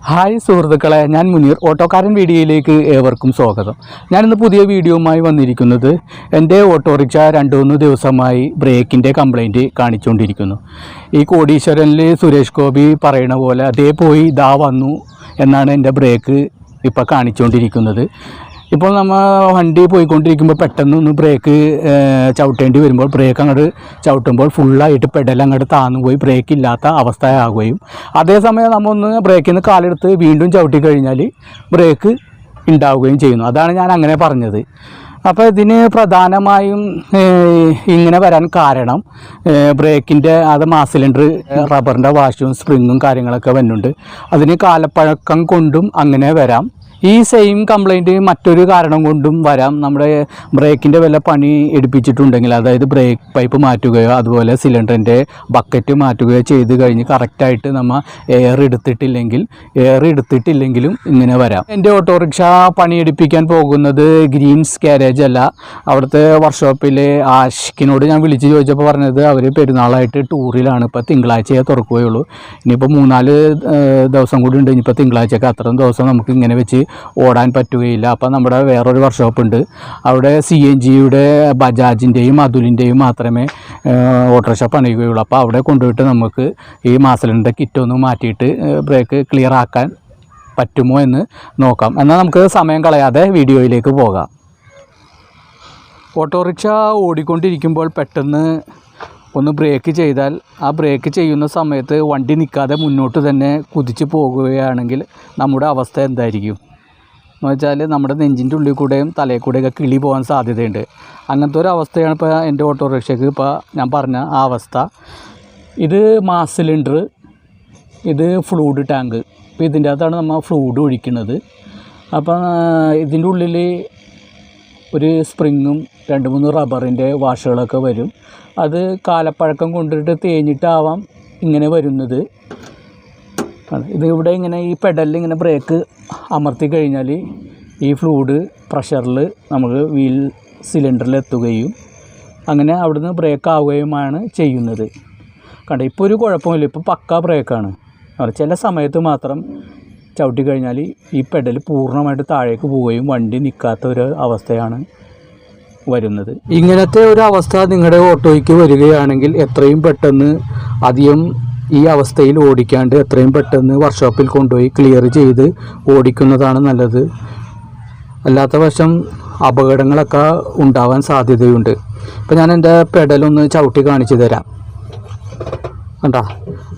Hi സുഹൃത്തുക്കളെ, ഞാൻ മുനീർ. ഓട്ടോക്കാരൻ വീഡിയോയിലേക്ക് ഏവർക്കും സ്വാഗതം. ഞാനിന്ന് പുതിയ വീഡിയോയുമായി വന്നിരിക്കുന്നത് എൻ്റെ ഓട്ടോറിക്ഷ 2-3 ദിവസമായി ബ്രേക്കിൻ്റെ കംപ്ലൈൻറ്റ് കാണിച്ചുകൊണ്ടിരിക്കുന്നു. ഈ കോടീശ്വരനിൽ സുരേഷ് ഗോപി പറയണ പോലെ അതേ പോയി ഇതാ വന്നു എന്നാണ് എൻ്റെ ബ്രേക്ക് ഇപ്പോൾ കാണിച്ചുകൊണ്ടിരിക്കുന്നത്. ഇപ്പോൾ നമ്മൾ വണ്ടി പോയിക്കൊണ്ടിരിക്കുമ്പോൾ പെട്ടെന്നൊന്ന് ബ്രേക്ക് ചവിട്ടേണ്ടി വരുമ്പോൾ ബ്രേക്ക് അങ്ങോട്ട് ചവിട്ടുമ്പോൾ ഫുള്ളായിട്ട് പെഡൽ അങ്ങോട്ട് താന്നു പോയി ബ്രേക്ക് ഇല്ലാത്ത അവസ്ഥയാകുകയും അതേസമയം നമ്മൾ ഒന്ന് ബ്രേക്കിൽ നിന്ന് കാലെടുത്ത് വീണ്ടും ചവിട്ടി കഴിഞ്ഞാൽ ബ്രേക്ക് ഉണ്ടാവുകയും ചെയ്യുന്നു. അതാണ് ഞാൻ അങ്ങനെ പറഞ്ഞത്. അപ്പോൾ ഇതിന് പ്രധാനമായും ഇങ്ങനെ വരാൻ കാരണം ബ്രേക്കിൻ്റെ അത് മാസ് സിലിണ്ടർ റബ്ബറിൻ്റെ വാഷും സ്പ്രിങ്ങും കാര്യങ്ങളൊക്കെ വരുന്നുണ്ട്. അതിന് കാലപ്പഴക്കം കൊണ്ടും അങ്ങനെ വരാം. ഈ സെയിം കംപ്ലൈൻറ്റ് മറ്റൊരു കാരണം കൊണ്ടും വരാം. നമ്മുടെ ബ്രേക്കിൻ്റെ വല്ല പണി എടുപ്പിച്ചിട്ടുണ്ടെങ്കിൽ, അതായത് ബ്രേക്ക് പൈപ്പ് മാറ്റുകയോ അതുപോലെ സിലിണ്ടറിൻ്റെ ബക്കറ്റ് മാറ്റുകയോ ചെയ്ത് കഴിഞ്ഞ് കറക്റ്റായിട്ട് നമ്മൾ എയർ എടുത്തിട്ടില്ലെങ്കിലും ഇങ്ങനെ വരാം. എൻ്റെ ഓട്ടോറിക്ഷ പണിയെടുപ്പിക്കാൻ പോകുന്നത് ഗ്രീൻസ് ഗാരേജ് അല്ല. അവിടുത്തെ വർക്ക്ഷോപ്പിലെ ആഷിക്കിനോട് ഞാൻ വിളിച്ച് ചോദിച്ചപ്പോൾ പറഞ്ഞത് അവർ പെരുന്നാളായിട്ട് ടൂറിലാണ്. ഇപ്പോൾ തിങ്കളാഴ്ചയെ തുറക്കുകയുള്ളൂ. ഇനിയിപ്പോൾ 3-4 ദിവസം കൂടി ഉണ്ട്. ഇനിയിപ്പോൾ തിങ്കളാഴ്ചയൊക്കെ അത്രയും ദിവസം നമുക്ക് ഇങ്ങനെ വെച്ച് ഓടാൻ പറ്റുകയില്ല. അപ്പോൾ നമ്മുടെ വേറൊരു വർക്ക്ഷോപ്പുണ്ട്. അവിടെ CNGയുടെ ബജാജിൻ്റെയും അതുലിൻ്റെയും മാത്രമേ ഓട്ടോറിക്ഷ പണിയുകയുള്ളൂ. അപ്പോൾ അവിടെ കൊണ്ടുപോയിട്ട് നമുക്ക് ഈ മാസലിൻ്റെ കിറ്റൊന്ന് മാറ്റിയിട്ട് ബ്രേക്ക് ക്ലിയർ ആക്കാൻ പറ്റുമോ എന്ന് നോക്കാം. എന്നാൽ നമുക്ക് സമയം കളയാതെ വീഡിയോയിലേക്ക് പോകാം. ഓട്ടോറിക്ഷ ഓടിക്കൊണ്ടിരിക്കുമ്പോൾ പെട്ടെന്ന് ഒന്ന് ബ്രേക്ക് ചെയ്താൽ ആ ബ്രേക്ക് ചെയ്യുന്ന സമയത്ത് വണ്ടി നിൽക്കാതെ മുന്നോട്ട് തന്നെ കുതിച്ച് പോകുകയാണെങ്കിൽ നമ്മുടെ അവസ്ഥ എന്തായിരിക്കും എന്ന് വെച്ചാൽ നമ്മുടെ നെഞ്ചിൻ്റെ ഉള്ളിൽ കൂടെയും തലയിൽ കൂടെയൊക്കെ കിളി പോകാൻ സാധ്യതയുണ്ട്. അങ്ങനത്തെ ഒരു അവസ്ഥയാണ് ഇപ്പോൾ എൻ്റെ ഓട്ടോറിക്ഷയ്ക്ക് ഇപ്പോൾ ഞാൻ പറഞ്ഞ ആ അവസ്ഥ. ഇത് മാസ് സിലിണ്ടർ, ഇത് ഫ്ലൂയിഡ് ടാങ്ക്. ഇപ്പോൾ ഇതിൻ്റെ അകത്താണ് നമ്മൾ ഫ്ലൂയിഡ് ഒഴിക്കുന്നത്. അപ്പം ഇതിൻ്റെ ഉള്ളിൽ ഒരു സ്പ്രിങ്ങും 2-3 റബ്ബറിൻ്റെ വാഷുകളൊക്കെ വരും. അത് കാലപ്പഴക്കം കൊണ്ടിട്ട് തേഞ്ഞിട്ടാവാം ഇങ്ങനെ വരുന്നത്. ഇത് ഇവിടെ ഇങ്ങനെ ഈ പെഡലിൽ ഇങ്ങനെ ബ്രേക്ക് അമർത്തി കഴിഞ്ഞാൽ ഈ ഫ്ലൂയിഡ് പ്രഷറിൽ നമുക്ക് വീൽ സിലിണ്ടറിൽ എത്തുകയും അങ്ങനെ അവിടുന്ന് ബ്രേക്ക് ആവുകയുമാണ് ചെയ്യുന്നത്. കണ്ട, ഇപ്പോൾ ഒരു കുഴപ്പമില്ല, ഇപ്പോൾ പക്ക ബ്രേക്കാണ്. ചില സമയത്ത് മാത്രം ചവിട്ടി കഴിഞ്ഞാൽ ഈ പെഡൽ പൂർണ്ണമായിട്ട് താഴേക്ക് പോവുകയും വണ്ടി നിൽക്കാത്ത ഒരു അവസ്ഥയാണ് വരുന്നത്. ഇങ്ങനത്തെ ഒരു അവസ്ഥ നിങ്ങളുടെ ഓട്ടോയ്ക്ക് വരികയാണെങ്കിൽ എത്രയും പെട്ടെന്ന് അധികം ഈ അവസ്ഥയിൽ ഓടിക്കാണ്ട് എത്രയും പെട്ടെന്ന് വർക്ക്ഷോപ്പിൽ കൊണ്ടുപോയി ക്ലിയർ ചെയ്ത് ഓടിക്കുന്നതാണ് നല്ലത്. അല്ലാത്ത പക്ഷം അപകടങ്ങളൊക്കെ ഉണ്ടാവാൻ സാധ്യതയുണ്ട്. ഇപ്പോൾ ഞാൻ എൻ്റെ പെഡലൊന്ന് ചവിട്ടി കാണിച്ചു തരാം. കണ്ട,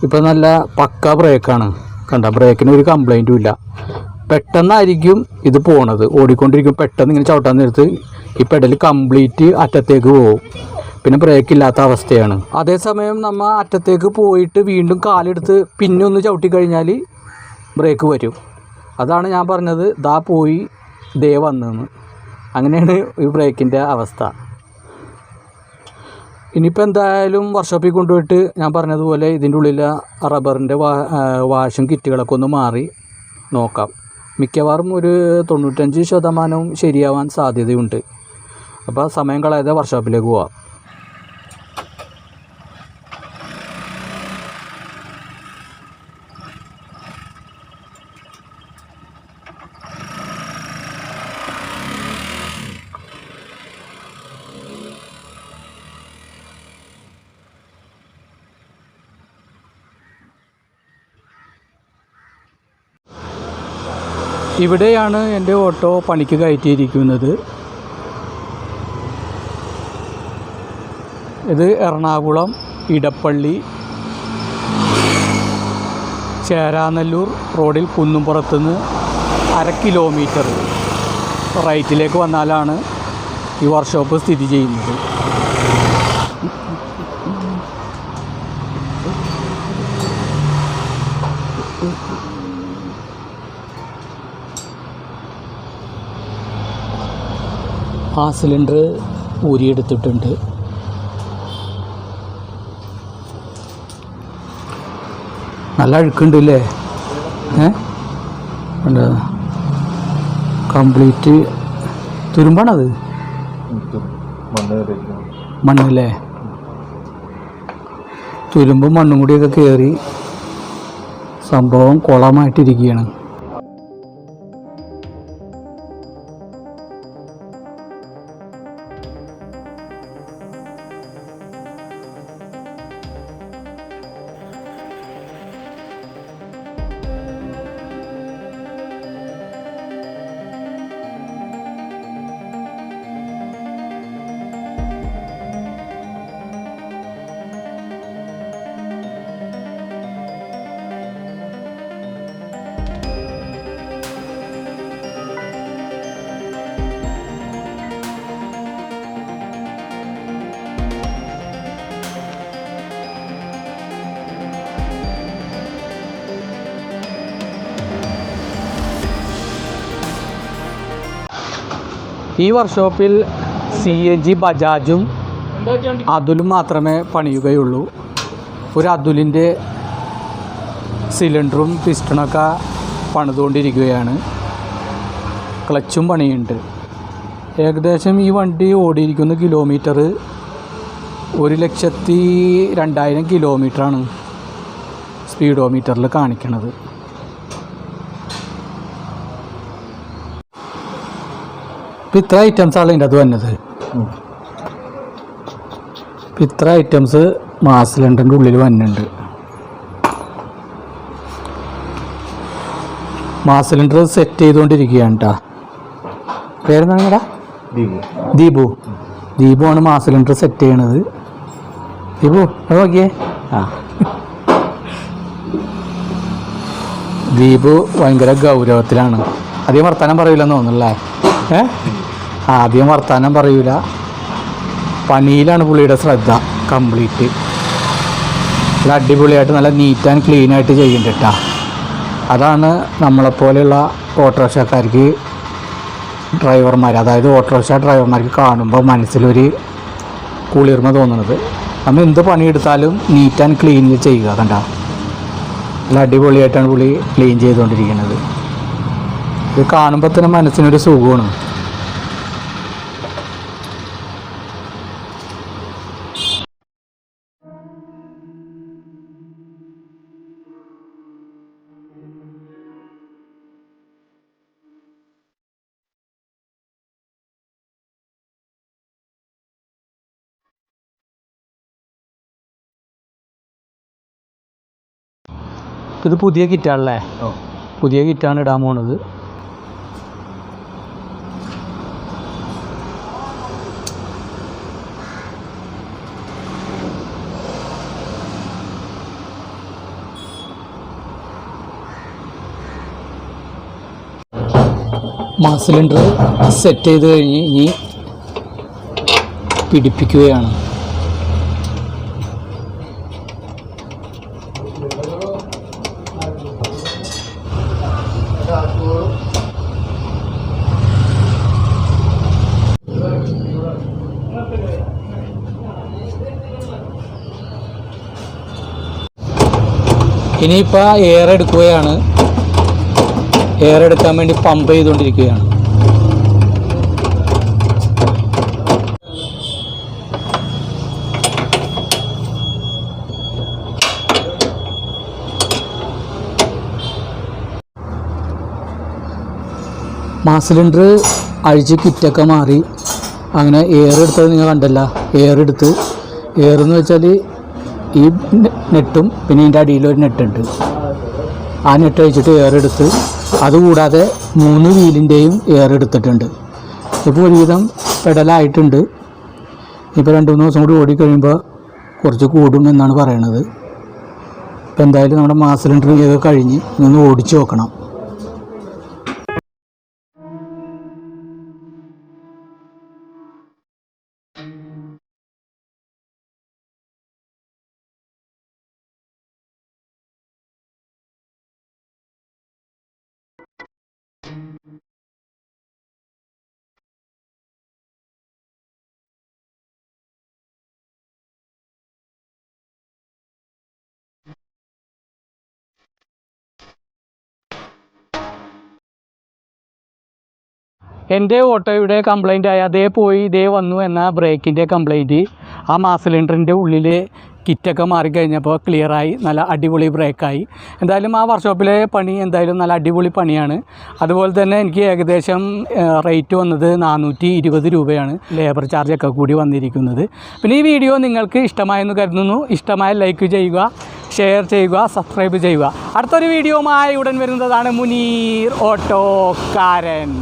ഇപ്പോൾ നല്ല പക്ക ബ്രേക്കാണ്. കണ്ട, ബ്രേക്കിന് ഒരു കംപ്ലൈൻറ്റും ഇല്ല. പെട്ടെന്നായിരിക്കും ഇത് പോണത്. ഓടിക്കൊണ്ടിരിക്കും പെട്ടെന്ന് ഇങ്ങനെ ചവിട്ടാൻ നേരത്ത് ഈ പെഡൽ കംപ്ലീറ്റ് അറ്റത്തേക്ക് പോകും. പിന്നെ ബ്രേക്ക് ഇല്ലാത്ത അവസ്ഥയാണ്. അതേസമയം നമ്മൾ അറ്റത്തേക്ക് പോയിട്ട് വീണ്ടും കാലെടുത്ത് പിന്നെ ഒന്ന് ചവിട്ടി കഴിഞ്ഞാൽ ബ്രേക്ക് വരും. അതാണ് ഞാൻ പറഞ്ഞത് ദാ പോയി ദേ വന്നെന്ന്. അങ്ങനെയാണ് ഈ ബ്രേക്കിൻ്റെ അവസ്ഥ. ഇനിയിപ്പോൾ എന്തായാലും വർക്ക്ഷോപ്പിൽ കൊണ്ടുപോയിട്ട് ഞാൻ പറഞ്ഞതുപോലെ ഇതിൻ്റെ ഉള്ളിൽ റബ്ബറിൻ്റെ വാഷും കിറ്റുകളൊക്കെ ഒന്ന് മാറി നോക്കാം. മിക്കവാറും ഒരു 95% ശരിയാവാൻ സാധ്യതയുണ്ട്. അപ്പോൾ സമയം കളയാതെ വർക്ക്ഷോപ്പിലേക്ക് പോവാം. ഇവിടെയാണ് എൻ്റെ ഓട്ടോ പണിക്ക് കയറ്റിയിരിക്കുന്നത്. ഇത് എറണാകുളം ഇടപ്പള്ളി ചേരാനല്ലൂർ റോഡിൽ കുന്നുംപുറത്തുനിന്ന് 1/2 കിലോമീറ്റർ റൈറ്റിലേക്ക് വന്നാലാണ് ഈ വർക്ക്ഷോപ്പ് സ്ഥിതി ചെയ്യുന്നത്. ആ സിലിണ്ടർ ഊരിയെടുത്തിട്ടുണ്ട്. നല്ല അഴുക്കുണ്ടല്ലേ? കംപ്ലീറ്റ് തുരുമ്പാണത്, മണ്ണല്ലേ? തുരുമ്പും മണ്ണും കൂടിയൊക്കെ കയറി സംഭവം കുളമായിട്ടിരിക്കുകയാണ്. ഈ വർക്ക്ഷോപ്പിൽ CNG ബജാജും അതുലും മാത്രമേ പണിയുകയുള്ളൂ. ഒരു അതുലിൻ്റെ സിലിണ്ടറും പിസ്റ്റണൊക്കെ പണിതുകൊണ്ടിരിക്കുകയാണ്. ക്ലച്ചും പണിയുണ്ട്. ഏകദേശം ഈ വണ്ടി ഓടിയിരിക്കുന്ന കിലോമീറ്റർ 1,02,000 കിലോമീറ്ററാണ് സ്പീഡോമീറ്ററിൽ കാണിക്കുന്നത്. ഇപ്പം ഇത്ര ഐറ്റംസാണ് ഇതിൻ്റെ അത് വന്നത്. ഇത്ര ഐറ്റംസ് മാസ് സിലിണ്ടറിൻ്റെ ഉള്ളിൽ വന്നിട്ടുണ്ട്. മാസ് സിലിണ്ടർ സെറ്റ് ചെയ്തുകൊണ്ടിരിക്കുകയാണ് കേട്ടോ. പേരെന്താണ് കേട്ടാ? ദീപു ആണ് മാസ് സിലിണ്ടർ സെറ്റ് ചെയ്യണത്. ദീപു അത് നോക്കിയേ. ദീപു ഭയങ്കര ഗൗരവത്തിലാണ്. അധികം വർത്താനം പറയില്ലെന്ന് തോന്നുന്നല്ലേ? ആദ്യം വർത്താനം പറയൂല, പണിയിലാണ് പുള്ളിയുടെ ശ്രദ്ധ കംപ്ലീറ്റ്. നല്ല അടിപൊളിയായിട്ട് നല്ല നീറ്റ് ആൻഡ് ക്ലീൻ ആയിട്ട് ചെയ്യുന്നുണ്ട് കേട്ടോ. അതാണ് നമ്മളെപ്പോലെയുള്ള ഓട്ടോറിക്ഷക്കാർക്ക് ഡ്രൈവർമാർ, അതായത് ഓട്ടോറിക്ഷ ഡ്രൈവർമാർക്ക് കാണുമ്പോൾ മനസ്സിലൊരു കുളിർമ തോന്നുന്നത്. നമ്മൾ എന്ത് പണിയെടുത്താലും നീറ്റ് ആൻഡ് ക്ലീനിൽ ചെയ്യുക. കണ്ട നല്ല അടിപൊളിയായിട്ടാണ് പുള്ളി ക്ലീൻ ചെയ്തുകൊണ്ടിരിക്കുന്നത്. ഇത് കാണുമ്പോൾ തന്നെ മനസ്സിനൊരു സുഖമാണ്. ഇത് പുതിയ കിറ്റാണല്ലേ? പുതിയ കിറ്റാണ് ഇടാൻ പോണത്. മാസ് സിലിണ്ടർ സെറ്റ് ചെയ്ത് കഴിഞ്ഞ് ഇനി പിടിപ്പിക്കുകയാണ്. ഇനിയിപ്പോൾ എയർ എടുക്കുകയാണ്. എയർ എടുക്കാൻ വേണ്ടി പമ്പ് ചെയ്തുകൊണ്ടിരിക്കുകയാണ്. മാസ് സിലിണ്ടർ അഴിച്ച് കിറ്റൊക്കെ മാറി അങ്ങനെ എയർ എടുത്തത് നിങ്ങൾ കണ്ടല്ല. എയർ എടുത്ത്, എയർ എന്ന് വെച്ചാൽ ഈ നെട്ടും പിന്നെ ഇതിൻ്റെ അടിയിലൊരു നെട്ടുണ്ട്. ആ നെറ്റ് അഴിച്ചിട്ട് എയർ എടുത്ത്, അതുകൂടാതെ 3 വീലിൻ്റെയും എയർ എടുത്തിട്ടുണ്ട്. ഇപ്പോൾ ഒരുവിധം പെഡലായിട്ടുണ്ട്. ഇപ്പോൾ 2-3 ദിവസം കൂടി ഓടിക്കഴിയുമ്പോൾ കുറച്ച് കൂടും എന്നാണ് പറയണത്. ഇപ്പോൾ എന്തായാലും നമ്മുടെ മാസ് സിലിണ്ടർ ഇതൊക്കെ കഴിഞ്ഞ് ഒന്ന് ഓടിച്ച് നോക്കണം. എൻ്റെ ഓട്ടോയുടെ കംപ്ലൈൻ്റ് ആയി അതേ പോയി ഇതേ വന്നു. എന്നാൽ ബ്രേക്കിൻ്റെ കംപ്ലൈൻറ്റ്, ആ മാസ് സിലിണ്ടറിൻ്റെ ഉള്ളിൽ കിറ്റൊക്കെ മാറിക്കഴിഞ്ഞപ്പോൾ ക്ലിയറായി, നല്ല അടിപൊളി ബ്രേക്കായി. എന്തായാലും ആ വർക്ക്ഷോപ്പിലെ പണി എന്തായാലും നല്ല അടിപൊളി പണിയാണ്. അതുപോലെ തന്നെ എനിക്ക് ഏകദേശം റേറ്റ് വന്നത് 420 രൂപയാണ്, ലേബർ ചാർജൊക്കെ കൂടി വന്നിരിക്കുന്നത്. പിന്നെ ഈ വീഡിയോ നിങ്ങൾക്ക് ഇഷ്ടമായെന്ന് കരുതുന്നു. ഇഷ്ടമായ ലൈക്ക് ചെയ്യുക, ഷെയർ ചെയ്യുക, സബ്സ്ക്രൈബ് ചെയ്യുക. അടുത്തൊരു വീഡിയോയുമായി ഉടൻ വരുന്നതാണ് മുനീർ ഓട്ടോക്കാരൻ.